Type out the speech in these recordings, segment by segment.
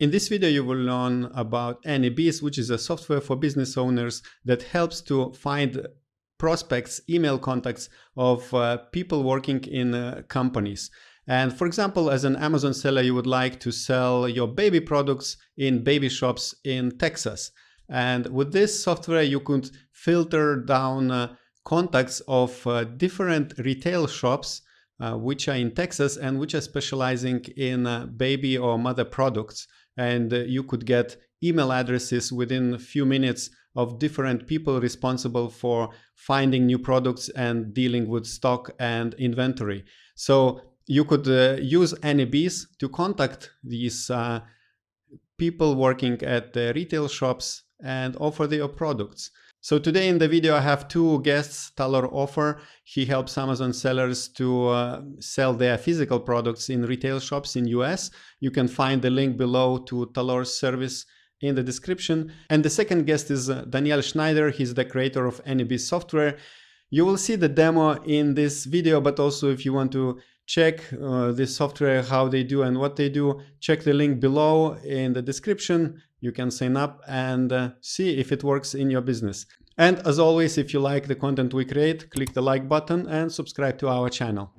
In this video, you will learn about AnyBiz, which is a software for business owners that helps to find prospects, email contacts of people working in companies. And for example, as an Amazon seller, you would like to sell your baby products in baby shops in Texas. And with this software, you could filter down contacts of different retail shops which are in Texas and which are specializing in baby or mother products. And you could get email addresses within a few minutes of different people responsible for finding new products and dealing with stock and inventory. So you could use AnyBiz to contact these people working at the retail shops and offer their products. So today in the video I have two guests, Talor Ofer. He helps Amazon sellers to sell their physical products in retail shops in US. You can find the link below to Talor's service in the description. And the second guest is Daniel Shnaider. He's the creator of AnyBiz software. You will see the demo in this video, but also if you want to check this software, how they do and what they do, check the link below in the description. You can sign up and see if it works in your business. And as always, if you like the content we create, click the like button and subscribe to our channel.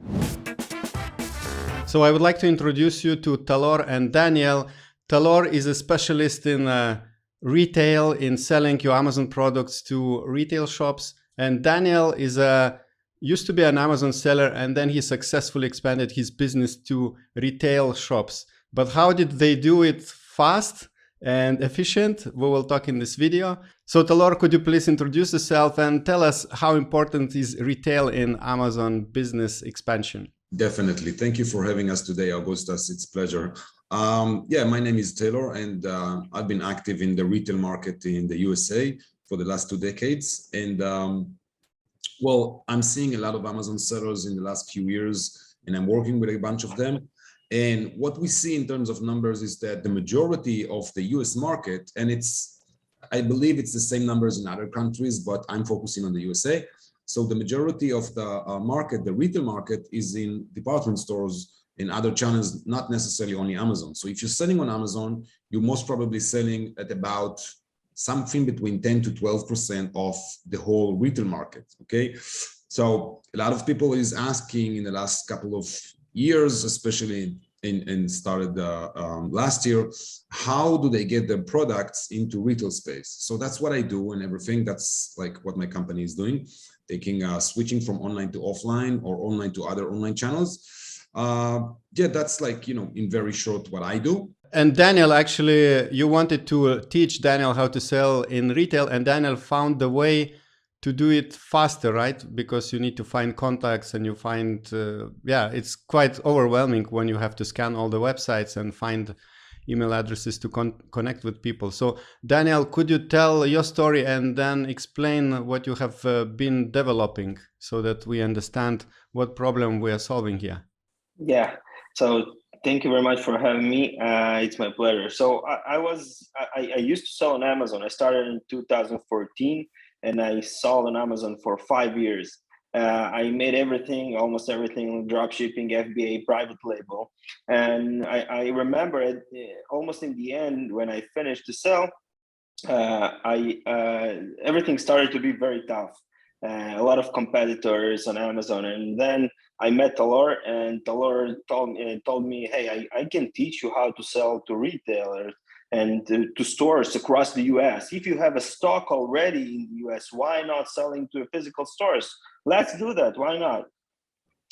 So I would like to introduce you to Talor and Daniel. Talor is a specialist in retail, in selling your Amazon products to retail shops. And Daniel is used to be an Amazon seller, and then he successfully expanded his business to retail shops. But how did they do it fast and efficient? We will talk in this video. So Talor, could you please introduce yourself and tell us how important is retail in Amazon business expansion? Definitely. Thank you for having us today, Augustas. It's a pleasure. Yeah, my name is Talor, and I've been active in the retail market in the USA for the last 2 decades. And well, I'm seeing a lot of Amazon sellers in the last few years, and I'm working with a bunch of them. And what we see in terms of numbers is that the majority of the US market, and I believe it's the same numbers in other countries, but I'm focusing on the USA. So the majority of the market, the retail market, is in department stores, in other channels, not necessarily only Amazon. So if you're selling on Amazon, you're most probably selling at about something between 10 to 12% of the whole retail market, okay? So a lot of people is asking in the last couple of years, especially and started last year, how do they get their products into retail space? So that's what I do and everything. That's like what my company is doing, switching from online to offline or online to other online channels. Yeah, that's like, in very short what I do. And Daniel, actually, you wanted to teach Daniel how to sell in retail, and Daniel found the way to do it faster, right? Because you need to find contacts and you find, yeah, it's quite overwhelming when you have to scan all the websites and find email addresses to connect with people. So Daniel, could you tell your story and then explain what you have been developing so that we understand what problem we are solving here? Yeah, so thank you very much for having me. It's my pleasure. So I used to sell on Amazon. I started in 2014 and I sold on Amazon for 5 years. I made almost everything, drop shipping, FBA, private label. And I remember it, almost in the end, when I finished to sell, everything started to be very tough. A lot of competitors on Amazon. And then I met Talor, and Talor told me, hey, I can teach you how to sell to retailers and to stores across the US. If you have a stock already in the US, why not selling to physical stores? Let's do that, why not?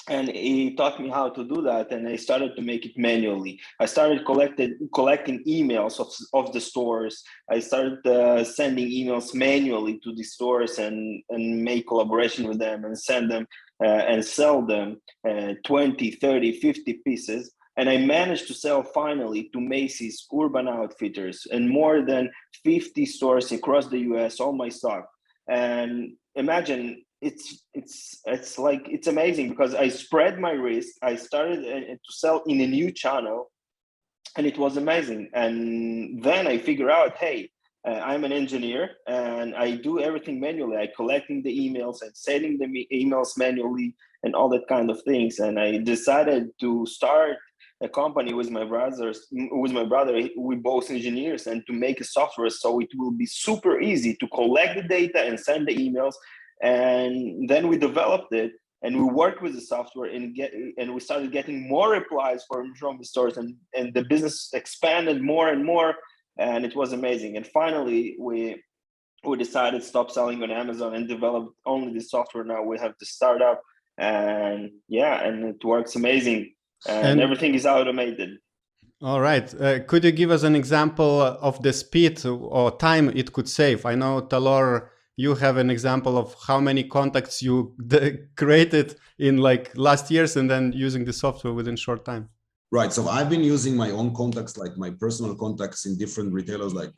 And he taught me how to do that, and I started to make it manually. I started collecting emails of the stores. I started sending emails manually to the stores and make collaboration with them and send them and sell them 20, 30, 50 pieces. And I managed to sell finally to Macy's, Urban Outfitters, and more than 50 stores across the US, all my stock. And imagine, it's amazing because I spread my risk. I started to sell in a new channel, and it was amazing. And then I figured out, hey, I'm an engineer and I do everything manually. I collecting the emails and sending the emails manually and all that kind of things. And I decided to start a company with my brother. We both engineers, and to make a software so it will be super easy to collect the data and send the emails. And then we developed it, and we worked with the software and we started getting more replies from the stores, and the business expanded more and more, and it was amazing. And finally, we decided to stop selling on Amazon and develop only the software. Now we have the startup, and it works amazing, and everything is automated. All right. Could you give us an example of the speed or time it could save? I know, Talor, you have an example of how many contacts you created in like last years and then using the software within short time. Right. So I've been using my own contacts, like my personal contacts in different retailers, like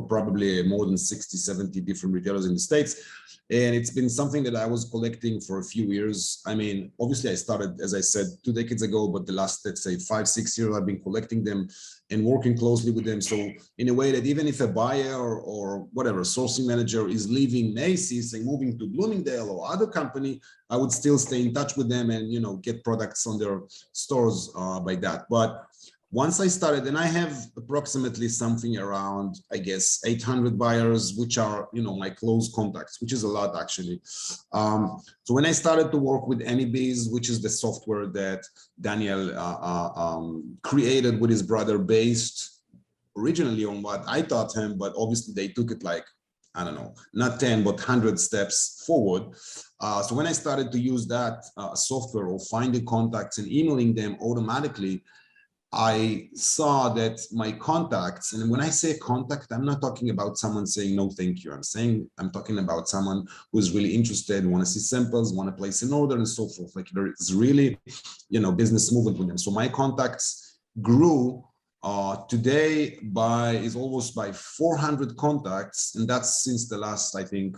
probably more than 60, 70 different retailers in the States. And it's been something that I was collecting for a few years. I mean, obviously I started, as I said, 2 decades ago, but the last, let's say 5, 6 years, I've been collecting them and working closely with them. So in a way that even if a buyer or whatever, sourcing manager is leaving Macy's and moving to Bloomingdale or other company, I would still stay in touch with them and, get products on their stores by that. But once I started, and I have approximately something around, I guess, 800 buyers, which are, my close contacts, which is a lot actually. So when I started to work with AnyBiz, which is the software that Daniel created with his brother, based originally on what I taught him, but obviously they took it like, I don't know, not 10, but 100 steps forward. So when I started to use that software or finding contacts and emailing them automatically, I saw that my contacts, and when I say contact, I'm not talking about someone saying no thank you. I'm talking about someone who's really interested, want to see samples, want to place an order, and so forth. Like there's really, business movement with them. So my contacts grew today is almost by 400 contacts, and that's since the last, I think,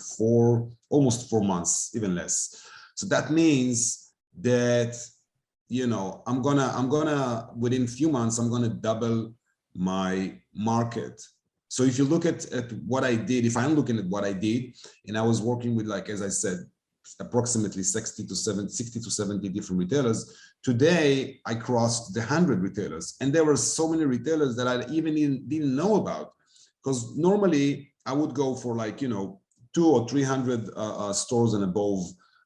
almost 4 months, even less. So that means that I'm gonna within a few months, I'm gonna double my market. So if you look at what I did, if I'm looking at what I did, and I was working with, like, as I said, approximately 60 to 70 different retailers. Today, I crossed the 100 retailers, and there were so many retailers that I even didn't know about, because normally I would go for 200 or 300 stores and above,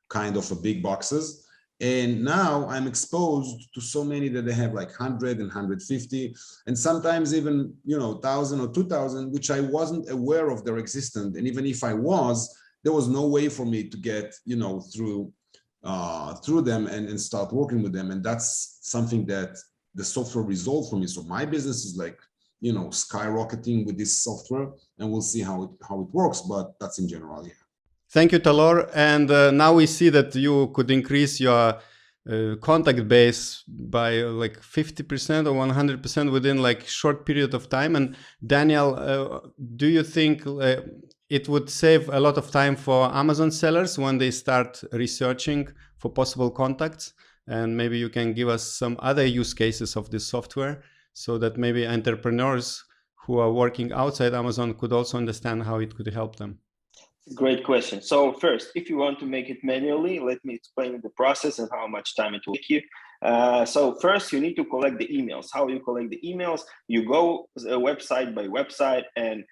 kind of a big boxes. And now I'm exposed to so many that they have like 100 and 150, and sometimes even 1,000 or 2,000, which I wasn't aware of their existence. And even if I was, there was no way for me to get through them and start working with them. And that's something that the software resolved for me. So my business is like skyrocketing with this software, and we'll see how it works. But that's in general, yeah. Thank you, Talor. And now we see that you could increase your contact base by like 50% or 100% within like short period of time. And Daniel, do you think it would save a lot of time for Amazon sellers when they start researching for possible contacts? And maybe you can give us some other use cases of this software so that maybe entrepreneurs who are working outside Amazon could also understand how it could help them. Great question. So first, if you want to make it manually, let me explain the process and how much time it will take you. So first, you need to collect the emails. How you collect the emails? You go website by website and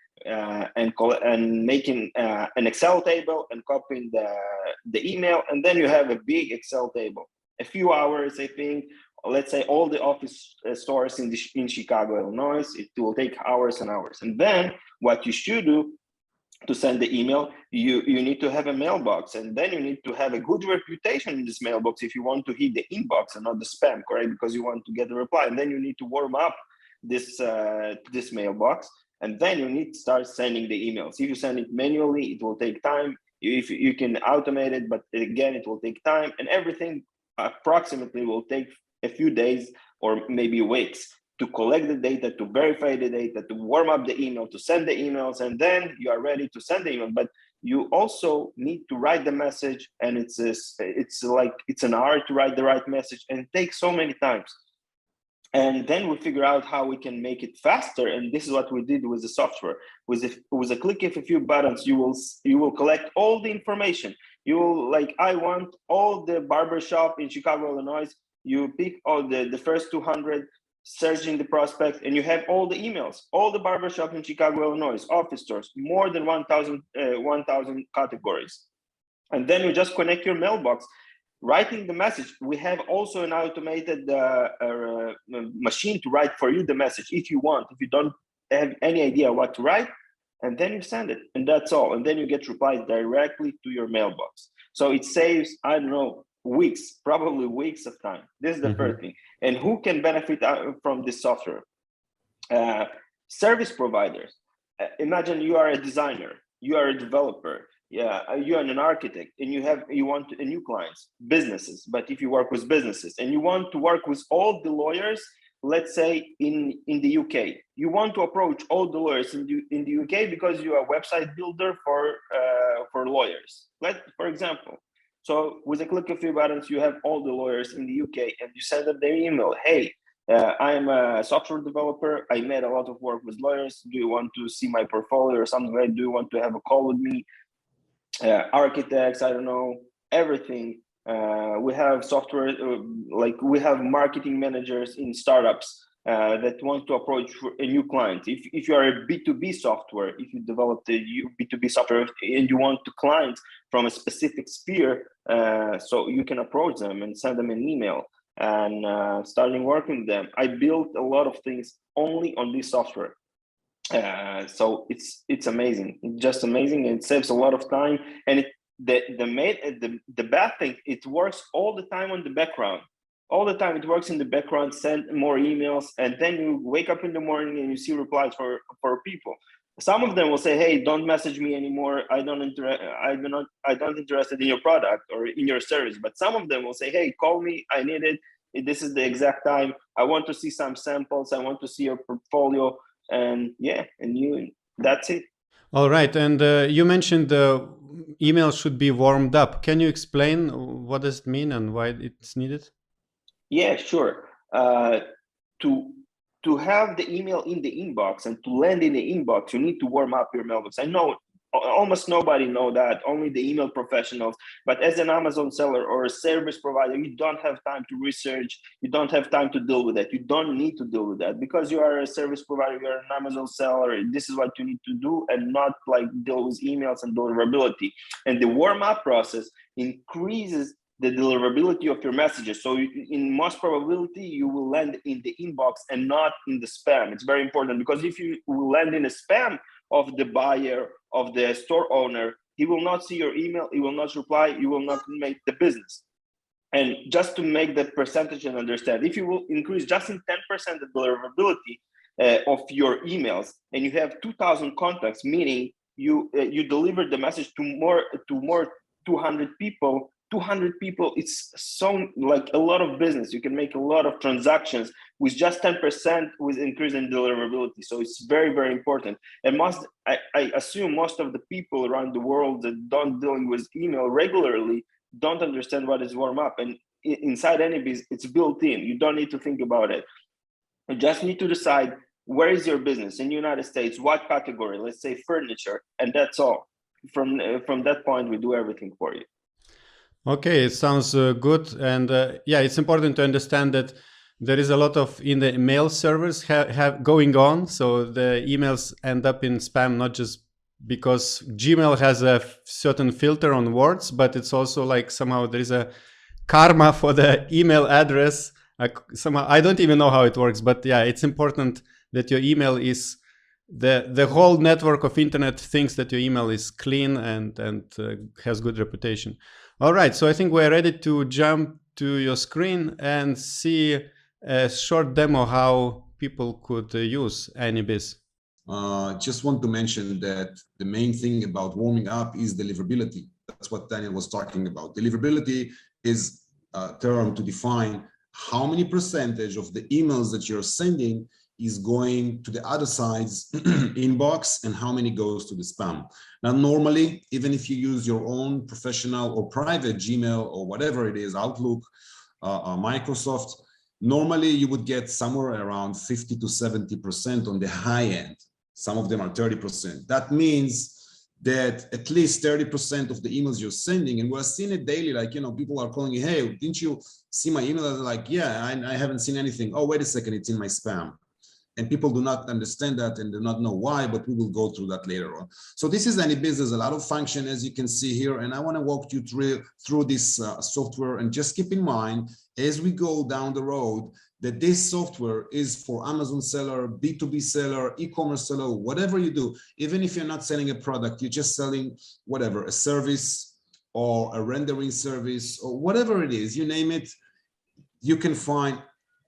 making an Excel table and copying the email, and then you have a big Excel table. A few hours, I think. Let's say all the office stores in Chicago, Illinois. It will take hours and hours. And then what you should do to send the email, you need to have a mailbox, and then you need to have a good reputation in this mailbox if you want to hit the inbox and not the spam, correct? Because you want to get a reply, and then you need to warm up this mailbox, and then you need to start sending the emails. If you send it manually, it will take time. If you can automate it, but again, it will take time, and everything approximately will take a few days or maybe weeks to collect the data, to verify the data, to warm up the email, to send the emails, and then you are ready to send the email. But you also need to write the message, and it's an art to write the right message, and it takes so many times. And then we figure out how we can make it faster, and this is what we did with the software. With a click of a few buttons, you will collect all the information. You will, like, I want all the barbershop in Chicago, Illinois. You pick all the first 200, searching the prospect, and you have all the emails, all the barbershop in Chicago, Illinois, office stores, more than 1,000 categories. And then you just connect your mailbox, writing the message. We have also an automated machine to write for you the message if you want, if you don't have any idea what to write, and then you send it, and that's all. And then you get replies directly to your mailbox. So it saves, I don't know, weeks, probably weeks of time. This is the first thing. And who can benefit from this software? Service providers. Imagine you are a designer, you are a developer, you are an architect, and you want new clients, businesses. But if you work with businesses and you want to work with all the lawyers, let's say in the UK, you want to approach all the lawyers in the UK because you are a website builder for lawyers, for example. So with a click of a few buttons, you have all the lawyers in the UK, and you send them their email. Hey, I'm a software developer. I made a lot of work with lawyers. Do you want to see my portfolio or something like that? Do you want to have a call with me? Architects, I don't know, everything. We have software, we have marketing managers in startups that want to approach a new client. If you are a B2B software, if you develop the B2B software and you want to clients from a specific sphere, so you can approach them and send them an email and starting working with them. I built a lot of things only on this software. So it's amazing, just amazing. It saves a lot of time, and the bad thing, it works all the time on the background. All the time it works in the background, send more emails, and then you wake up in the morning and you see replies for people. Some of them will say, hey, don't message me anymore. I don't interested in your product or in your service. But some of them will say, hey, call me, I need it. This is the exact time. I want to see some samples. I want to see your portfolio. And that's it. All right. And you mentioned the email should be warmed up. Can you explain what does it mean and why it's needed? Yeah, sure. To have the email in the inbox and to land in the inbox, you need to warm up your mailbox. I know almost nobody know that, only the email professionals. But as an Amazon seller or a service provider, you don't have time to research. You don't have time to deal with that. You don't need to deal with that because you are a service provider, you're an Amazon seller. This is what you need to do, and not deal with emails and deliverability. And the warm up process increases the deliverability of your messages. So in most probability, you will land in the inbox and not in the spam. It's very important, because if you will land in a spam of the buyer, of the store owner, he will not see your email, he will not reply, you will not make the business. And just to make that percentage and understand, if you will increase just in 10% the deliverability of your emails, and you have 2,000 contacts, meaning you deliver the message to more 200 people. 200 people, it's so a lot of business. You can make a lot of transactions with just 10% with increase in deliverability. So it's very, very important. And I assume most of the people around the world that don't deal with email regularly don't understand what is warm up. And inside AnyBiz, it's built in. You don't need to think about it. You just need to decide where is your business in the United States, what category, let's say furniture, and that's all. From that point, we do everything for you. Okay, it sounds good. And it's important to understand that there is a lot of in the mail servers have going on. So the emails end up in spam, not just because Gmail has a certain filter on words, but it's also somehow there is a karma for the email address. Somehow, I don't even know how it works, but it's important that your email is the whole network of internet thinks that your email is clean and has good reputation. All right, so I think we're ready to jump to your screen and see a short demo how people could use AnyBiz. Just want to mention that the main thing about warming up is deliverability. That's what Daniel was talking about. Deliverability is a term to define how many percentage of the emails that you're sending is going to the other side's inbox and how many goes to the spam. Now, normally, even if you use your own professional or private Gmail or whatever it is, Outlook, Microsoft, normally you would get somewhere around 50 to 70% on the high end. Some of them are 30%. That means that at least 30% of the emails you're sending, and we're seeing it daily, like, people are calling you, hey, didn't you see my email? I'm like, yeah, I haven't seen anything. Oh, wait a second, it's in my spam. And people do not understand that and do not know why, but we will go through that later on. So this is AnyBiz. There's a lot of function, as you can see here, and I want to walk you through this software. And just keep in mind, as we go down the road, that this software is for Amazon seller, B2B seller, e-commerce seller, whatever you do. Even if you're not selling a product, you're just selling whatever, a service or a rendering service or whatever it is, you name it, you can find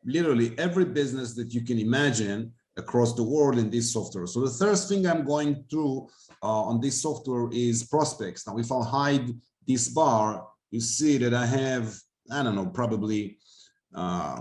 literally every business that you can imagine across the world in this software. So the first thing I'm going through on this software is prospects. Now, if I'll hide this bar, you see that I have, I don't know, probably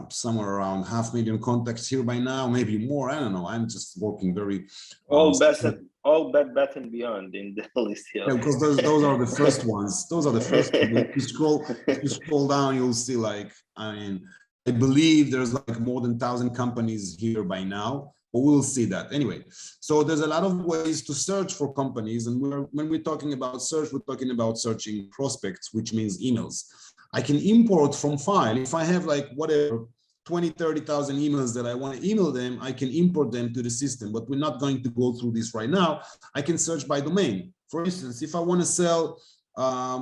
somewhere around 500,000 contacts here by now, maybe more. I don't know. I'm just working very all best and beyond in the list here. Yeah, because those are the first ones. Those are the first ones. If you scroll down, you'll see, like, I mean, I believe there's like more than 1,000 companies here by now, but we'll see that anyway. So there's a lot of ways to search for companies, and when we're talking about search, we're talking about searching prospects, which means emails. I can import from file. If I have like whatever 20, 30,000 emails that I want to email them, I can import them to the system, but we're not going to go through this right now. I can search by domain. For instance, if I want to sell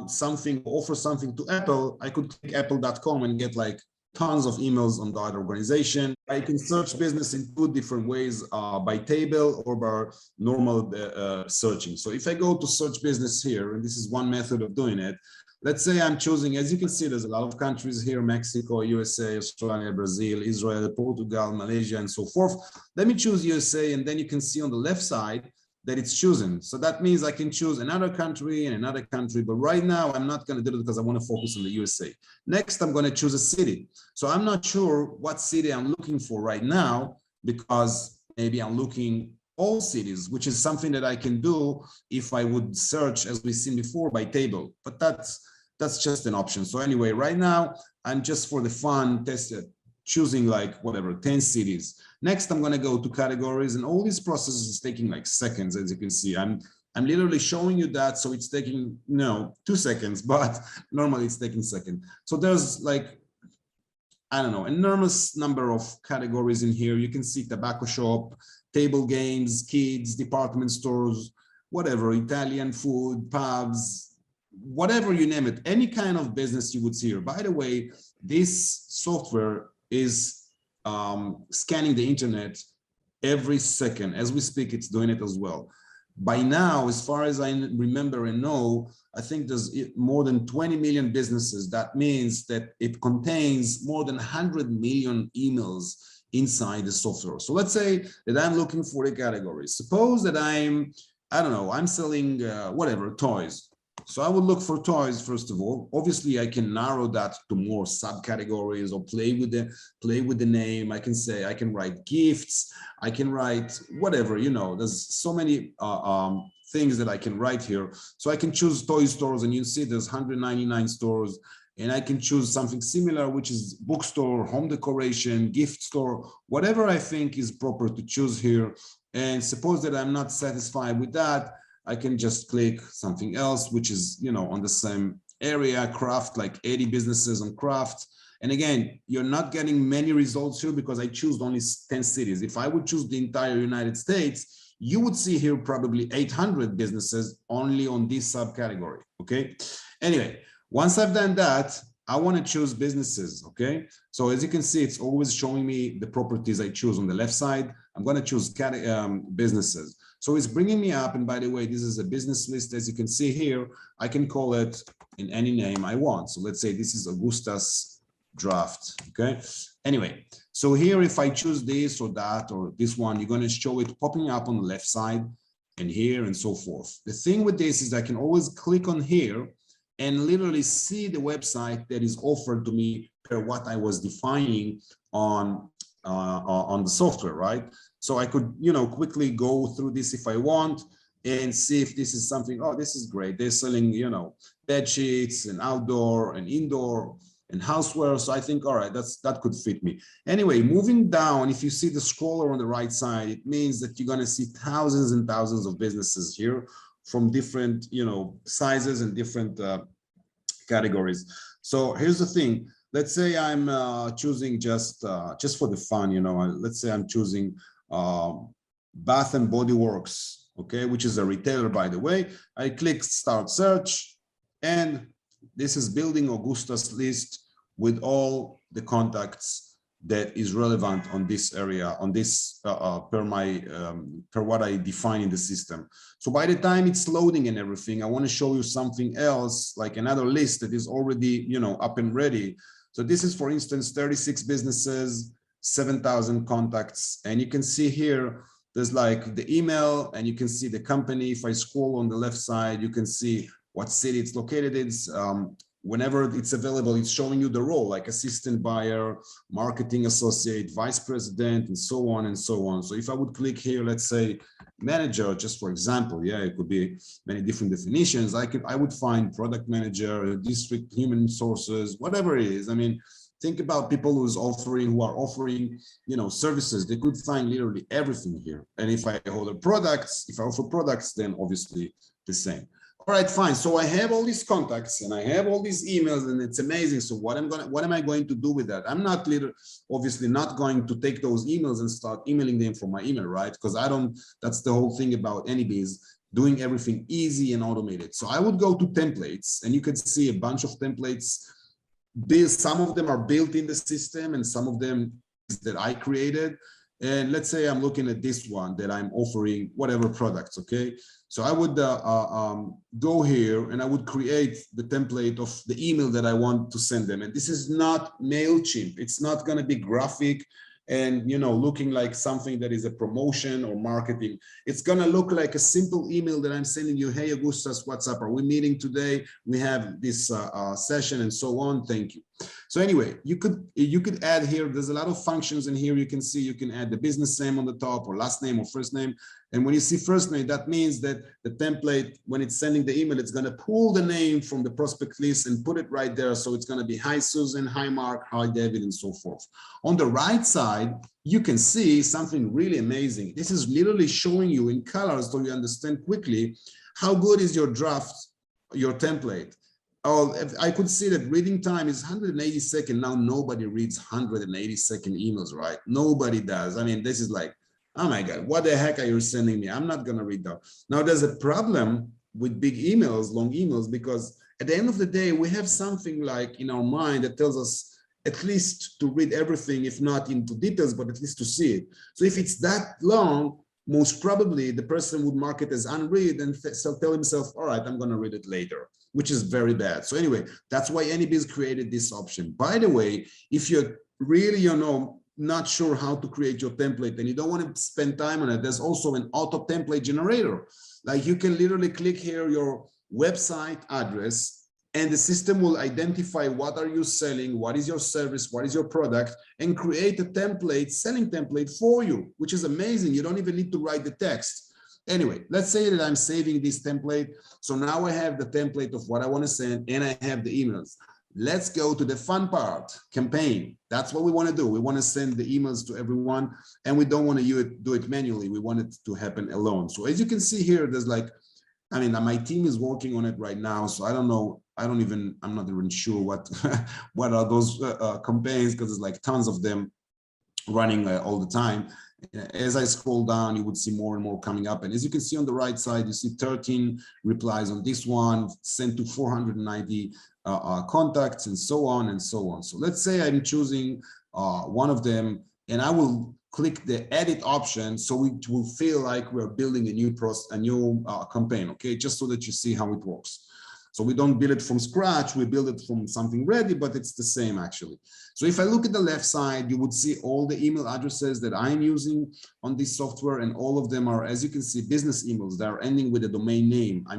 something, offer something to Apple, I could click apple.com and get like tons of emails on that organization. I can search business in 2 different ways, by table or by normal searching. So if I go to search business here, and this is one method of doing it, let's say I'm choosing, as you can see, there's a lot of countries here: Mexico, USA, Australia, Brazil, Israel, Portugal, Malaysia, and so forth. Let me choose USA, and then you can see on the left side that it's chosen. So that means I can choose another country and another country, but right now I'm not going to do it because I want to focus on the USA. Next, I'm going to choose a city. So I'm not sure what city I'm looking for right now, because maybe I'm looking all cities, which is something that I can do if I would search, as we've seen before, by table, but that's just an option. So anyway, right now I'm just for the fun choosing like whatever 10 cities. Next, I'm going to go to categories, and all this process is taking like seconds. As you can see, I'm literally showing you that, so it's taking 2 seconds, but normally it's taking seconds. So there's like, I don't know, enormous number of categories in here. You can see tobacco shop, table games, kids, department stores, whatever, Italian food, pubs, whatever you name it, any kind of business you would see here. By the way, this software is scanning the internet every second. As we speak, it's doing it as well. By now, as far as I remember and know, I think there's more than 20 million businesses. That means that it contains more than 100 million emails inside the software. So let's say that I'm looking for a category. Suppose that I'm selling whatever, toys. So I would look for toys first of all. Obviously, I can narrow that to more subcategories or play with the name. I can say I can write gifts. I can write whatever. There's so many things that I can write here. So I can choose toy stores, and you see there's 199 stores. And I can choose something similar, which is bookstore, home decoration, gift store, whatever I think is proper to choose here. And suppose that I'm not satisfied with that, I can just click something else, which is, on the same area, craft, like 80 businesses on craft. And again, you're not getting many results here because I choose only 10 cities. If I would choose the entire United States, you would see here probably 800 businesses only on this subcategory, okay? Anyway, once I've done that, I want to choose businesses, okay? So as you can see, it's always showing me the properties I choose on the left side. I'm going to choose businesses. So it's bringing me up, and by the way, this is a business list. As you can see here, I can call it in any name I want. So let's say this is AUGUSTAS draft, okay? Anyway, so here, if I choose this or that or this one, you're going to show it popping up on the left side and here and so forth. The thing with this is I can always click on here and literally see the website that is offered to me per what I was defining on the software, right? So I could, quickly go through this if I want and see if this is something. Oh, this is great. They're selling, bed sheets and outdoor and indoor and houseware. So I think, all right, that could fit me. Anyway, moving down, if you see the scroller on the right side, it means that you're going to see thousands and thousands of businesses here from different, sizes and different categories. So here's the thing. Let's say I'm choosing just for the fun, let's say I'm choosing Bath and Body Works, okay, which is a retailer, by the way. I click start search, and this is building Augustas list with all the contacts that is relevant on this area, on this per what I define in the system. So by the time it's loading and everything, I want to show you something else, like another list that is already, up and ready. So this is, for instance, 36 businesses, 7,000 contacts, and you can see here there's like the email, and you can see the company. If I scroll on the left side, you can see what city it's located in. Whenever it's available, it's showing you the role, like assistant buyer, marketing associate, vice president, and so on and so on. So if I would click here, let's say manager, just for example, it could be many different definitions. I would find product manager, district human resources, whatever it is. I mean, think about people who are offering, services. They could find literally everything here. And if I offer products, then obviously the same. All right, fine. So I have all these contacts and I have all these emails, and it's amazing. So what am I going to do with that? I'm not obviously not going to take those emails and start emailing them from my email, right? Because that's the whole thing about AnyBiz, doing everything easy and automated. So I would go to templates, and you can see a bunch of templates. Some of them are built in the system, and some of them that I created. And let's say I'm looking at this one that I'm offering whatever products, okay? So I would go here and I would create the template of the email that I want to send them. And this is not MailChimp. It's not going to be graphic and, looking like something that is a promotion or marketing. It's going to look like a simple email that I'm sending you. Hey, Augustas, what's up? Are we meeting today? We have this session and so on. Thank you. So anyway, you could add here. There's a lot of functions in here. You can see you can add the business name on the top, or last name or first name. And when you see first name, that means that the template, when it's sending the email, it's going to pull the name from the prospect list and put it right there. So it's going to be hi Susan, hi Mark, hi David, and so forth. On the right side, you can see something really amazing. This is literally showing you in colors so you understand quickly how good is your draft, your template. Oh, I could see that reading time is 180 seconds. Now nobody reads 180 second emails, right? Nobody does. I mean, this is like, oh my God, what the heck are you sending me? I'm not going to read that. Now there's a problem with big emails, long emails, because at the end of the day, we have something like in our mind that tells us at least to read everything, if not into details, but at least to see it. So if it's that long, most probably the person would mark it as unread and tell himself, all right, I'm going to read it later, which is very bad. So anyway, that's why AnyBiz created this option. By the way, if you're really, not sure how to create your template and you don't want to spend time on it, there's also an auto template generator. Like you can literally click here your website address, and the system will identify what are you selling, what is your service, what is your product, and create a template, selling template for you, which is amazing. You don't even need to write the text. Anyway, let's say that I'm saving this template. So now I have the template of what I want to send, and I have the emails. Let's go to the fun part, campaign. That's what we want to do. We want to send the emails to everyone, and we don't want to do it manually. We want it to happen alone. So as you can see here, there's like, my team is working on it right now. So I don't know. I'm not even sure what, what are those campaigns, because there's like tons of them running all the time. As I scroll down, you would see more and more coming up. And as you can see on the right side, you see 13 replies on this one, sent to 490 contacts, and so on and so on. So let's say I'm choosing one of them, and I will click the edit option, so it will feel like we're building a new campaign, okay? Just so that you see how it works. So we don't build it from scratch, we build it from something ready, but it's the same actually. So if I look at the left side, you would see all the email addresses that I'm using on this software, and all of them are, as you can see, business emails that are ending with a domain name. I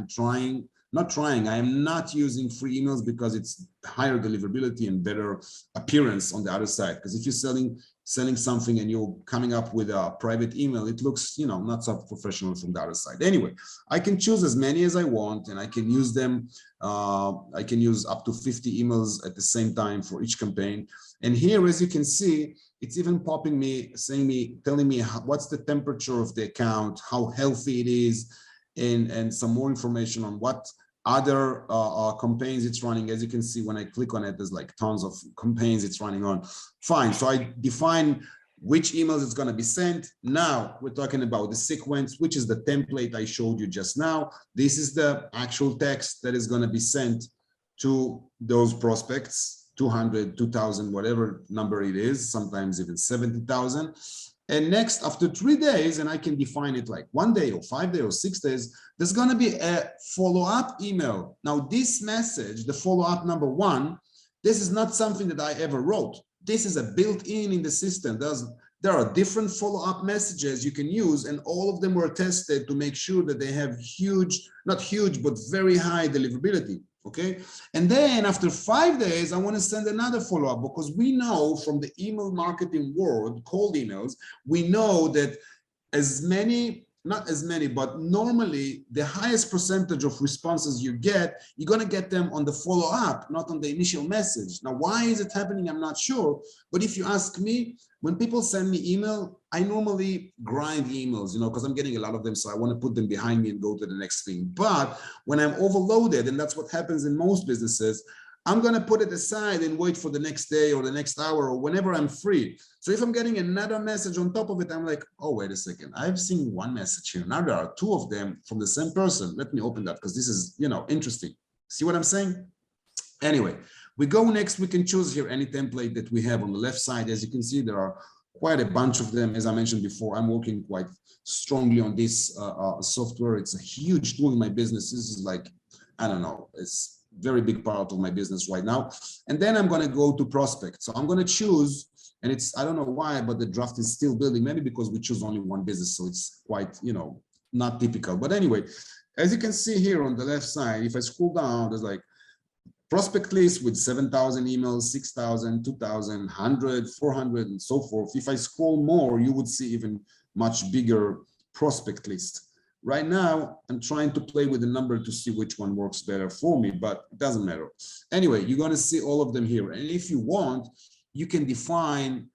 am not using free emails because it's higher deliverability and better appearance on the other side. Because if you're selling something and you're coming up with a private email, it looks, not so professional from the other side. Anyway, I can choose as many as I want, and I can use them. I can use up to 50 emails at the same time for each campaign. And here, as you can see, it's even telling me what's the temperature of the account, how healthy it is. and some more information on what other campaigns it's running. As you can see, when I click on it, there's like tons of campaigns it's running on. Fine, so I define which emails it's going to be sent. Now we're talking about the sequence, which is the template I showed you just now. This is the actual text that is going to be sent to those prospects, 200, 2000, whatever number it is, sometimes even 70,000. And next, after 3 days, and I can define it like 1 day or 5 days or 6 days, there's going to be a follow-up email. Now, this message, the follow-up number 1, this is not something that I ever wrote. This is a built-in the system. There are different follow-up messages you can use, and all of them were tested to make sure that they have huge, not huge, but very high deliverability. Okay. And then after 5 days, I want to send another follow-up, because we know from the email marketing world, cold emails, we know that not as many, but normally the highest percentage of responses you get, you're going to get them on the follow-up, not on the initial message. Now, why is it happening? I'm not sure. But if you ask me, when people send me email, I normally grind emails, because I'm getting a lot of them. So I want to put them behind me and go to the next thing. But when I'm overloaded, and that's what happens in most businesses, I'm going to put it aside and wait for the next day or the next hour or whenever I'm free. So if I'm getting another message on top of it, I'm like, oh, wait a second. I've seen one message here. Now there are 2 of them from the same person. Let me open that, because this is, interesting. See what I'm saying? Anyway, we go next. We can choose here any template that we have on the left side. As you can see, there are quite a bunch of them. As I mentioned before, I'm working quite strongly on this software. It's a huge tool in my business. This is like, I don't know, it's very big part of my business right now. And then I'm going to go to prospect. So I'm going to choose, and I don't know why, but the draft is still building, maybe because we choose only one business. So it's quite, not typical. But anyway, as you can see here on the left side, if I scroll down, there's like prospect list with 7,000 emails, 6,000, 2,000, 100, 400, and so forth. If I scroll more, you would see even much bigger prospect list. Right now, I'm trying to play with the number to see which one works better for me, but it doesn't matter. Anyway, you're going to see all of them here. And if you want, you can define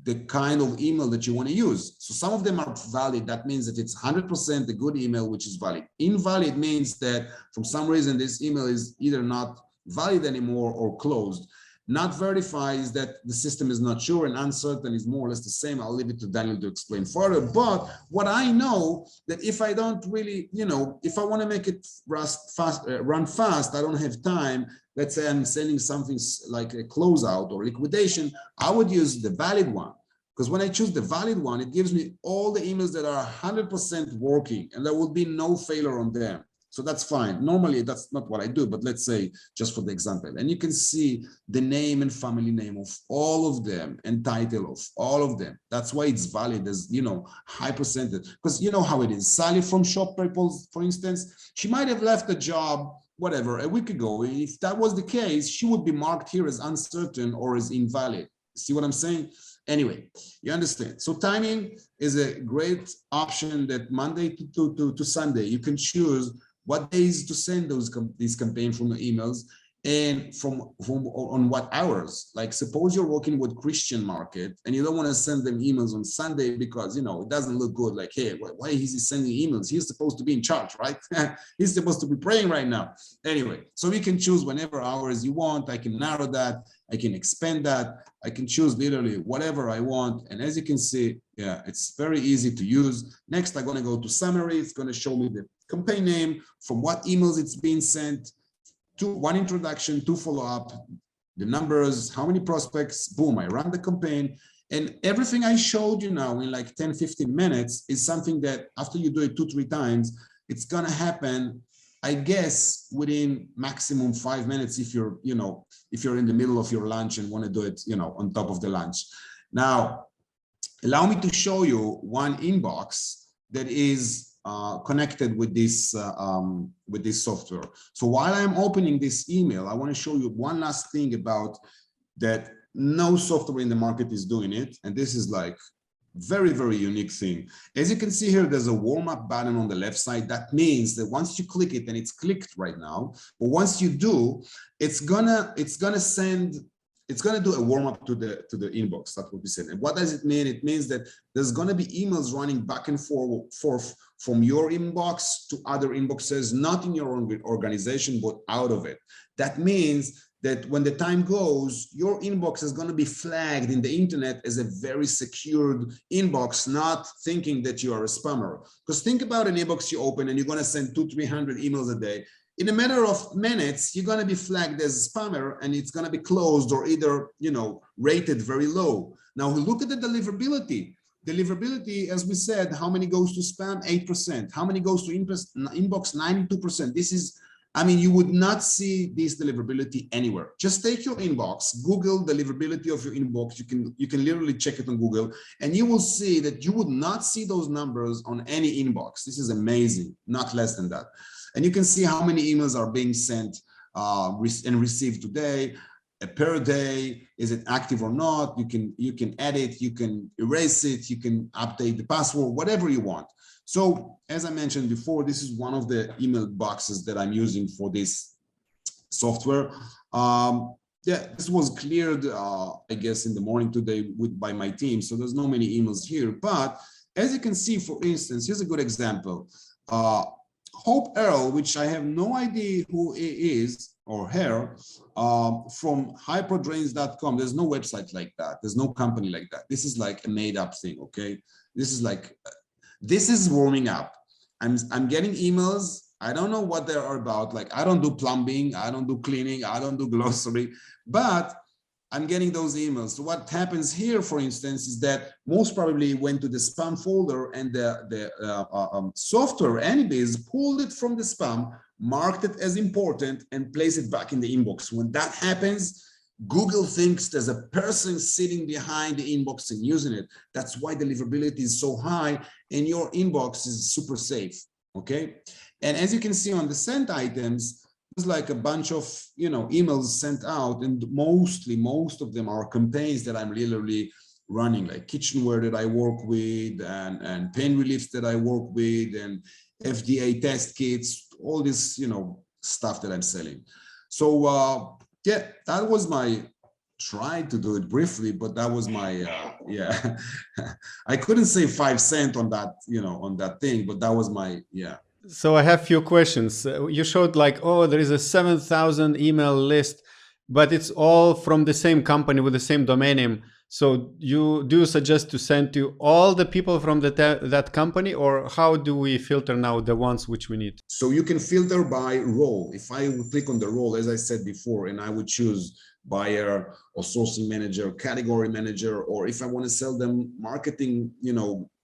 the kind of email that you want to use. So some of them are valid. That means that it's 100% a good email, which is valid. Invalid means that for some reason, this email is either not valid anymore or closed. Not verified is that the system is not sure, and uncertain is more or less the same. I'll leave it to Daniel to explain further. But what I know that if I don't really, if I want to make it run fast, I don't have time. Let's say I'm sending something like a closeout or liquidation, I would use the valid one. Because when I choose the valid one, it gives me all the emails that are 100% working, and there will be no failure on them. So that's fine. Normally, that's not what I do, but let's say just for the example. And you can see the name and family name of all of them and title of all of them. That's why it's valid as, high percentage. Because you know how it is. Sally from Shop Purples, for instance, she might have left a job, whatever, a week ago. If that was the case, she would be marked here as uncertain or as invalid. See what I'm saying? Anyway, you understand. So timing is a great option that Monday to Sunday, you can choose what days to send these campaigns from the emails, and from on what hours. Like suppose you're working with Christian market and you don't want to send them emails on Sunday because it doesn't look good. Like, hey, why is he sending emails? He's supposed to be in charge, right? He's supposed to be praying right now. Anyway, so we can choose whenever hours you want. I can narrow that. I can expand that. I can choose literally whatever I want. And as you can see, yeah, it's very easy to use. Next, I'm going to go to summary. It's going to show me the campaign name, from what emails it's being sent, to 1 introduction, 2 follow-up, the numbers, how many prospects, boom, I run the campaign. And everything I showed you now in like 10, 15 minutes is something that after you do it 2-3 times, it's going to happen, I guess, within maximum 5 minutes if you're, if you're in the middle of your lunch and want to do it, on top of the lunch. Now, allow me to show you one inbox that is connected with this software. So while I'm opening this email, I want to show you one last thing about that. No software in the market is doing it, and this is like very, very unique thing. As you can see here, there's a warm-up button on the left side. That means that once you click it, and it's clicked right now, but once you do, it's gonna send it's going to do a warm up to the inbox. That's what we said. And what does it mean? It means that there's going to be emails running back and forth from your inbox to other inboxes, not in your own organization, but out of it. That means that when the time goes, your inbox is going to be flagged in the internet as a very secured inbox, not thinking that you are a spammer. Because think about an inbox you open and you're going to send 200-300 emails a day. In a matter of minutes, you're going to be flagged as a spammer and it's going to be closed or either, rated very low. Now we look at the deliverability. Deliverability, as we said, how many goes to spam? 8%. How many goes to inbox? 92%. This is, you would not see this deliverability anywhere. Just take your inbox, Google deliverability of your inbox. You can literally check it on Google, and you will see that you would not see those numbers on any inbox. This is amazing, not less than that. And you can see how many emails are being sent and received today, per day. Is it active or not? You can edit, you can erase it, you can update the password, whatever you want. So as I mentioned before, this is one of the email boxes that I'm using for this software. This was cleared, I guess, in the morning today by my team. So there's no many emails here. But as you can see, for instance, here's a good example. Hope Earl, which I have no idea who it is or her, from hyperdrains.com. There's no website like that. There's no company like that. This is like a made up thing, okay? This is warming up. I'm getting emails. I don't know what they are about. Like, I don't do plumbing. I don't do cleaning. I don't do glossary, but I'm getting those emails. So what happens here, for instance, is that most probably went to the spam folder and the software, AnyBiz, pulled it from the spam, marked it as important, and placed it back in the inbox. When that happens, Google thinks there's a person sitting behind the inbox and using it. That's why deliverability is so high and your inbox is super safe, okay? And as you can see on the sent items, there's like a bunch of emails sent out, and most of them are campaigns that I'm literally running, like kitchenware that I work with and pain reliefs that I work with and FDA test kits, all this stuff that I'm selling. So that was my try to do it briefly, but that was my I couldn't say 5 cents on that on that thing, but that was my So I have a few questions. You showed there is a 7,000 email list, but it's all from the same company with the same domain name. So do you suggest to send to all the people from that company, or how do we filter now the ones which we need? So you can filter by role. If I would click on the role, as I said before, and I would choose buyer or sourcing manager, category manager, or if I want to sell them marketing,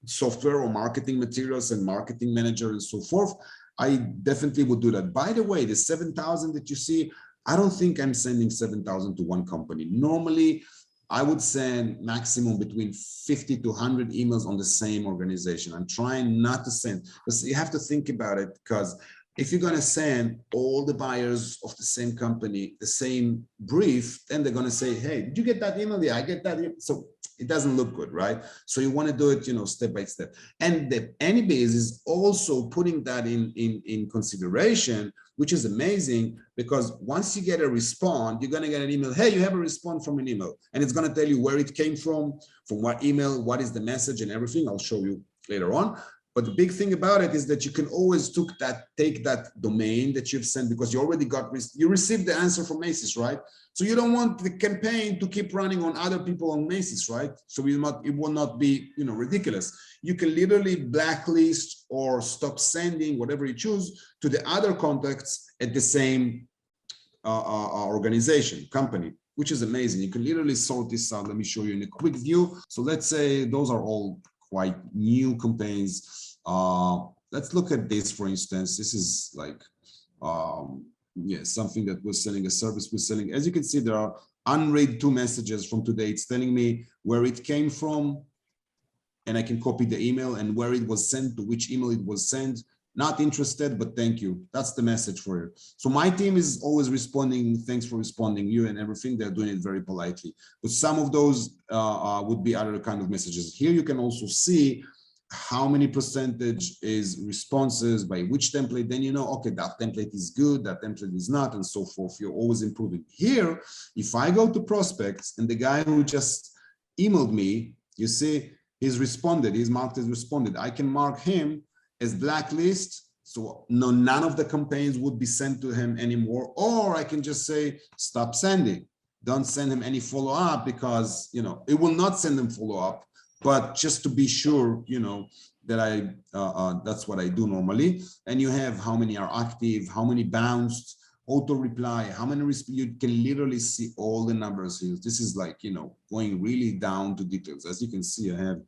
software or marketing materials and marketing manager and so forth, I definitely would do that. By the way, the 7,000 that you see, I don't think I'm sending 7,000 to one company. Normally, I would send maximum between 50 to 100 emails on the same organization. I'm trying not to send, because you have to think about it, because if you're going to send all the buyers of the same company the same brief, then they're going to say, hey, did you get that email? Yeah, I get that. So it doesn't look good, right? So you want to do it, step by step. And the AnyBiz is also putting that in consideration, which is amazing, because once you get a response, you're going to get an email. Hey, you have a response from an email, and it's going to tell you where it came from what email, what is the message and everything. I'll show you later on. But the big thing about it is that you can always take that domain that you've sent, because you already you received the answer from Macy's, right? So you don't want the campaign to keep running on other people on Macy's, right? So it will not be, ridiculous. You can literally blacklist or stop sending, whatever you choose, to the other contacts at the same organization, company, which is amazing. You can literally sort this out. Let me show you in a quick view. So let's say those are all quite new campaigns. Let's look at this, for instance. This is like something that we're selling, a service we're selling. As you can see, there are unread 2 messages from today. It's telling me where it came from, and I can copy the email and where it was sent, to which email it was sent. Not interested, but thank you. That's the message for you. So my team is always responding, thanks for responding, you and everything. They're doing it very politely. But some of those would be other kind of messages. Here you can also see how many percentage is responses by which template, then you know, okay, that template is good, that template is not, and so forth. You're always improving. Here, if I go to prospects and the guy who just emailed me, you see, he's responded, he's marked as responded. I can mark him as blacklist, so none of the campaigns would be sent to him anymore, or I can just say, stop sending. Don't send him any follow-up because, you know, it will not send him follow-up. But just to be sure, you know, that that's what I do normally. And you have how many are active, how many bounced, auto reply, how many, you can literally see all the numbers here. This is like, you know, going really down to details. As you can see, I have,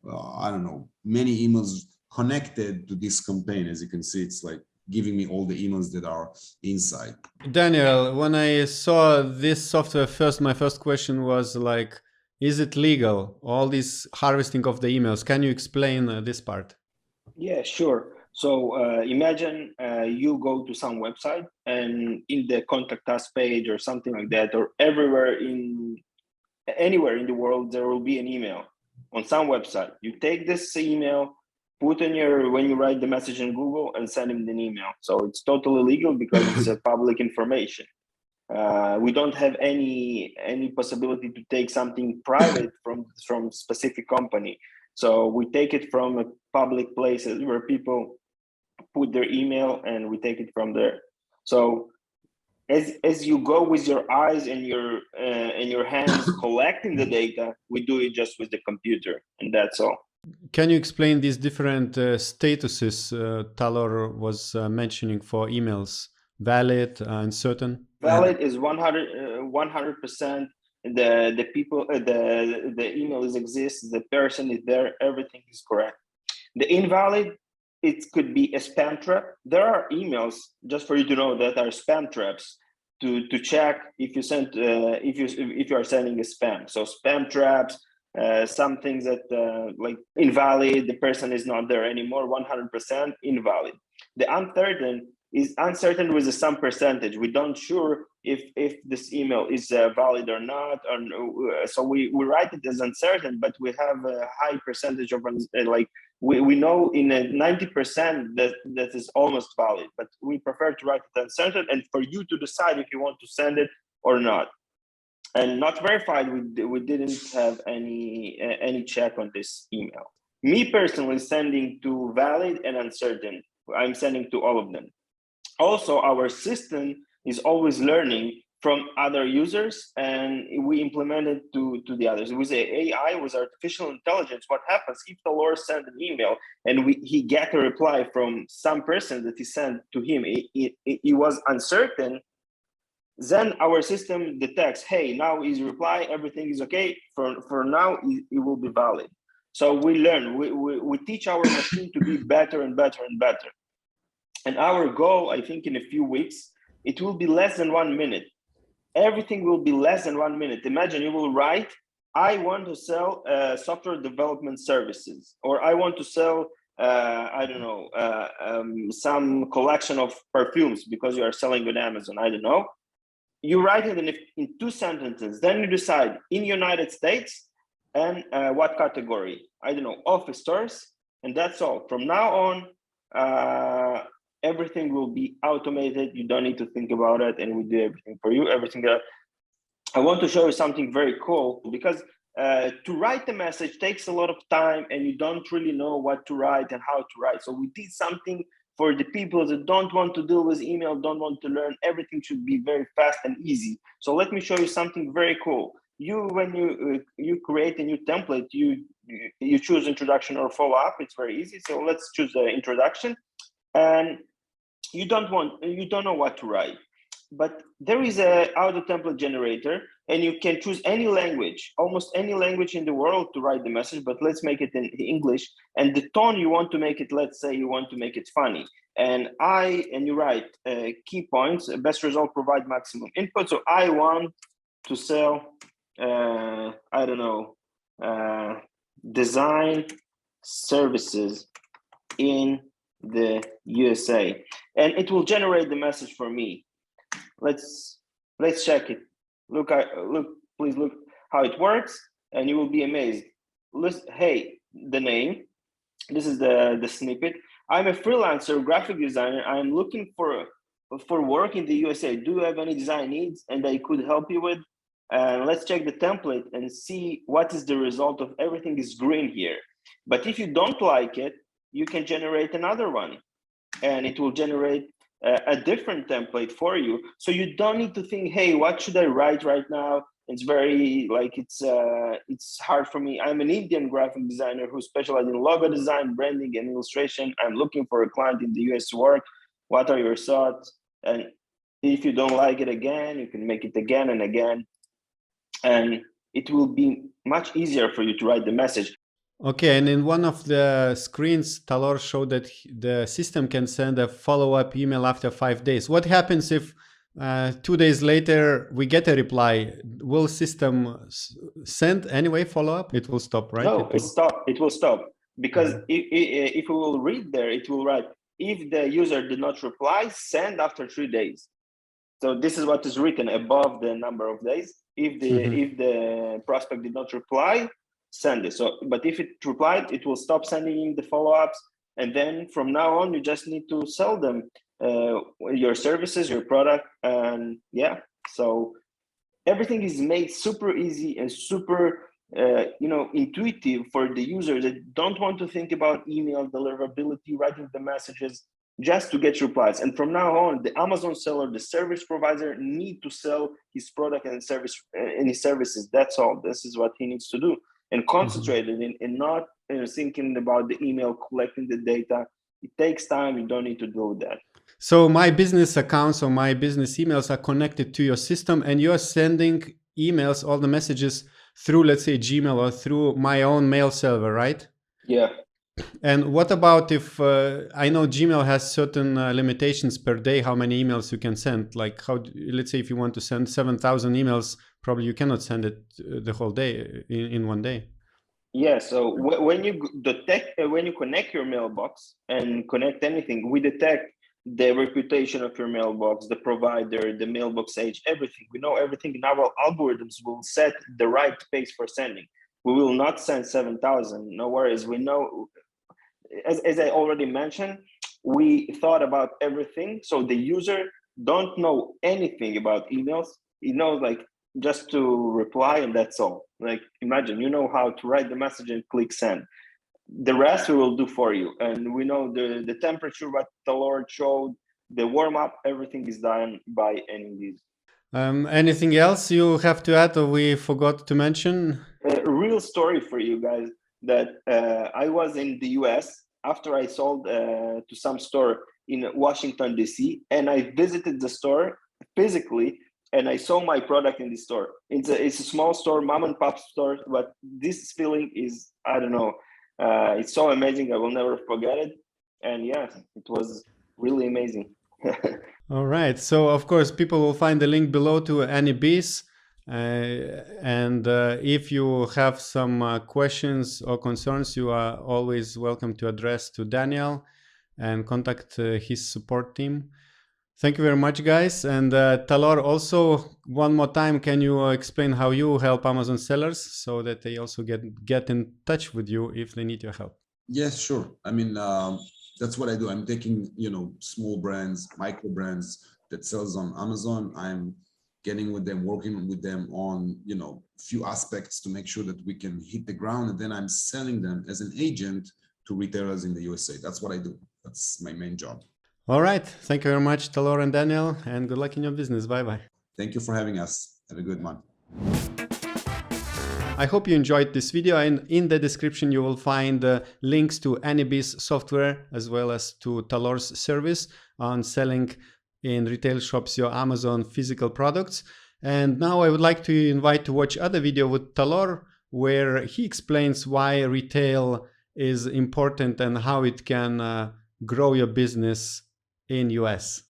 I don't know, many emails connected to this campaign. As you can see, it's like giving me all the emails that are inside. Daniel, when I saw this software first, my first question was like, is it legal, all this harvesting of the emails? Can you explain this part? Yeah, sure. So imagine you go to some website and in the contact us page or something like that, or anywhere in the world, there will be an email on some website. You take this email, put in when you write the message in Google and send him an email. So it's totally legal because it's public information. We don't have any possibility to take something private from specific company. So we take it from public places where people put their email and we take it from there. So as you go with your eyes and your hands collecting the data, we do it just with the computer, and that's all. Can you explain these different statuses Talor was mentioning for emails? Valid, uncertain? Valid is 100%. The people, the email exists, the person is there, everything is correct. The invalid, it could be a spam trap. There are emails, just for you to know, that are spam traps to check if you sent if you are sending a spam. So spam traps, some things that like invalid, the person is not there anymore, 100% invalid. The uncertain is uncertain with some percentage. We don't sure if this email is valid or not, so we write it as uncertain, but we have a high percentage of like we know in a 90% that is almost valid, but we prefer to write it uncertain and for you to decide if you want to send it or not. And not verified, we didn't have any check on this email. Me personally, sending to valid and uncertain, I'm sending to all of them. Also, our system is always learning from other users, and we implement it to the others. With AI, with artificial intelligence, what happens if Talor sent an email and he get a reply from some person that he sent to him, he was uncertain, then our system detects, hey, now his reply, everything is okay, for now, it will be valid. So we learn, we teach our machine to be better and better and better. And our goal, I think in a few weeks, it will be less than 1 minute. Everything will be less than 1 minute. Imagine you will write, I want to sell software development services, or I want to sell, I don't know, some collection of perfumes because you are selling on Amazon, I don't know. You write it in 2 sentences, then you decide in United States and what category, I don't know, office stores, and that's all. From now on, everything will be automated. You don't need to think about it, and we do everything for you. Everything that I want to show you something very cool, because to write the message takes a lot of time, and you don't really know what to write and how to write. So we did something for the people that don't want to deal with email, don't want to learn. Everything should be very fast and easy. So let me show you something very cool. When you create a new template, you choose introduction or follow-up. It's very easy. So let's choose the introduction. And you don't know what to write, but there is a auto template generator, and you can choose any language, almost any language in the world to write the message, but let's make it in English. And the tone you want to make it, let's say you want to make it funny, and you write key points, best result, provide maximum input. So I want to sell, I don't know, design services in the USA, and it will generate the message for me. Let's check it. Please look how it works, and you will be amazed. Hey, the name, This is the snippet. I'm a freelancer graphic designer. I'm looking for work in the USA. Do you have any design needs and I could help you with? Let's check the template and see what is the result of everything is green here. But if you don't like it, you can generate another one and it will generate a different template for you. So you don't need to think, hey, what should I write right now? It's very like it's hard for me. I'm an Indian graphic designer who specializes in logo design, branding, and illustration. I'm looking for a client in the US to work. What are your thoughts? And if you don't like it again, you can make it again and again. And it will be much easier for you to write the message. Okay, and in one of the screens, Talor showed that the system can send a follow-up email after 5 days. What happens if 2 days later we get a reply? Will system send anyway follow-up? It will stop, right? No, it will stop. Because if we will read there, it will write, if the user did not reply, send after 3 days. So this is what is written above the number of days. If the prospect did not reply, send it. So, but if it replied, it will stop sending the follow-ups. And then from now on, you just need to sell them your services, your product. And yeah, so everything is made super easy and super intuitive for the users that don't want to think about email deliverability, writing the messages, just to get replies. And from now on, the Amazon seller, the service provider, need to sell his product and service and his services. That's all. This is what he needs to do, and concentrated in not thinking about the email, collecting the data. It takes time. You don't need to do that. So my business accounts or my business emails are connected to your system, and you're sending emails, all the messages through, let's say, Gmail or through my own mail server, right? Yeah. And what about if I know Gmail has certain limitations per day, how many emails you can send? Like let's say if you want to send 7,000 emails, probably you cannot send it the whole day in one day. Yeah. So when you connect your mailbox and connect anything, we detect the reputation of your mailbox, the provider, the mailbox age, everything. We know everything, and our algorithms will set the right pace for sending. We will not send 7,000. No worries. We know, as I already mentioned, we thought about everything. So the user don't know anything about emails. He knows like just to reply and that's all. Like imagine, you know how to write the message and click send. The rest we will do for you. And we know the temperature, what Talor showed, the warm up, everything is done by AnyBiz. Anything else you have to add or we forgot to mention? A real story for you guys that I was in the US after I sold to some store in Washington, D.C. and I visited the store physically and I saw my product in the store. It's a small store, mom and pop store, but this feeling is, I don't know, it's so amazing. I will never forget it. And yeah, it was really amazing. All right. So, of course, people will find the link below to AnyBiz. And if you have some questions or concerns, you are always welcome to address to Daniel and contact his support team. Thank you very much, guys. And Talor, also, one more time, can you explain how you help Amazon sellers so that they also get in touch with you if they need your help? Yes, sure. I mean, that's what I do. I'm taking, small brands, micro brands that sells on Amazon. I'm getting with them, working with them on, few aspects to make sure that we can hit the ground. And then I'm selling them as an agent to retailers in the USA. That's what I do. That's my main job. All right. Thank you very much, Talor and Daniel, and good luck in your business. Bye-bye. Thank you for having us. Have a good one. I hope you enjoyed this video, and in the description you will find links to AnyBiz software as well as to Talor's service on selling in retail shops your Amazon physical products. And now I would like to invite to watch other video with Talor where he explains why retail is important and how it can grow your business in US.